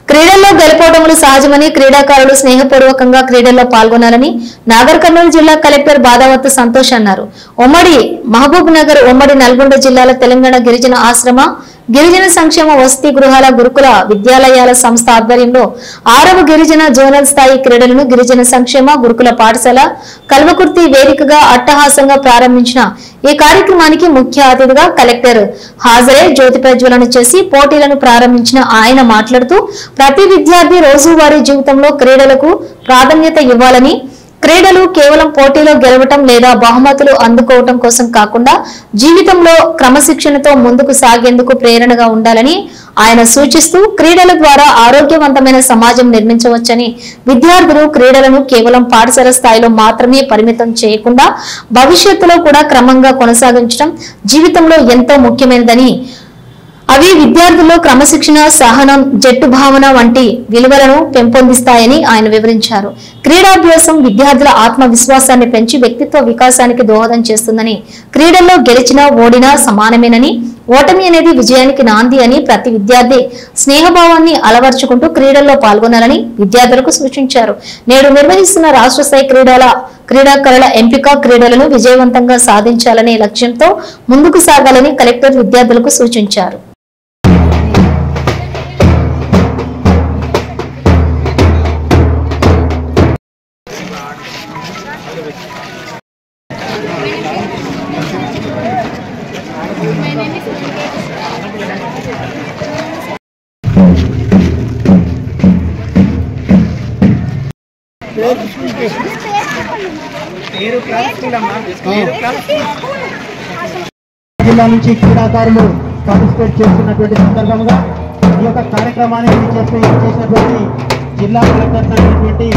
క్రీడల్లో గెలుపోవటములు సహజమని క్రీడాకారులు స్నేహపూర్వకంగా క్రీడల్లో పాల్గొనాలని నాగర్ కర్నూలు జిల్లా కలెక్టర్ బాదావత్ సంతోష్ అన్నారు. ఉమ్మడి మహబూబ్ నగర్, ఉమ్మడి నల్గొండ జిల్లాల తెలంగాణ గిరిజన ఆశ్రమ, గిరిజన సంక్షేమ వసతి గృహాల గురుకుల విద్యాలయాల సంస్థ ఆధ్వర్యంలో 6వ గిరిజన జోనల్ స్థాయి క్రీడలను గిరిజన సంక్షేమ గురుకుల పాఠశాల కల్వకుర్తి వేదికగా అట్టహాసంగా ప్రారంభించిన ఈ కార్యక్రమానికి ముఖ్య అతిథిగా కలెక్టర్ హాజరై జ్యోతి ప్రజ్వలన చేసి పోటీలను ప్రారంభించిన ఆయన మాట్లాడుతూ ప్రతి విద్యార్థి రోజువారీ జీవితంలో క్రీడలకు ప్రాధాన్యత ఇవ్వాలని, క్రీడలు కేవలం పోటీలో గెలవటం లేదా బహుమతులు అందుకోవటం కోసం కాకుండా జీవితంలో క్రమశిక్షణతో ముందుకు సాగేందుకు ప్రేరణగా ఉండాలని ఆయన సూచిస్తూ క్రీడల ద్వారా ఆరోగ్యవంతమైన సమాజం నిర్మించవచ్చని, విద్యార్థులు క్రీడలను కేవలం పాఠశాల స్థాయిలో మాత్రమే పరిమితం చేయకుండా భవిష్యత్తులో కూడా క్రమంగా కొనసాగించడం జీవితంలో ఎంతో ముఖ్యమైనదని, అవి విద్యార్థుల్లో క్రమశిక్షణ, సహనం, జట్టు భావన వంటి విలువలను పెంపొందిస్తాయని ఆయన వివరించారు. క్రీడాభ్యాసం విద్యార్థుల ఆత్మవిశ్వాసాన్ని పెంచి వ్యక్తిత్వ వికాసానికి దోహదం చేస్తుందని, క్రీడల్లో గెలిచినా ఓడినా సమానమేనని, ఓటమి అనేది విజయానికి నాంది అని ప్రతి విద్యార్థి స్నేహభావాన్ని అలవర్చుకుంటూ క్రీడల్లో పాల్గొనాలని విద్యార్థులకు సూచించారు. నేడు నిర్వహిస్తున్న రాష్ట్ర స్థాయి క్రీడాకారుల ఎంపిక క్రీడలను విజయవంతంగా సాధించాలనే లక్ష్యంతో ముందుకు సాగాలని కలెక్టర్ విద్యార్థులకు సూచించారు. జిల్లా నుంచి క్రీడాకారులు పార్టిసిపేట్ చేస్తున్నటువంటి సందర్భంగా ఈ యొక్క కార్యక్రమాన్ని చేసినటువంటి జిల్లా కలెక్టర్ అయినటువంటి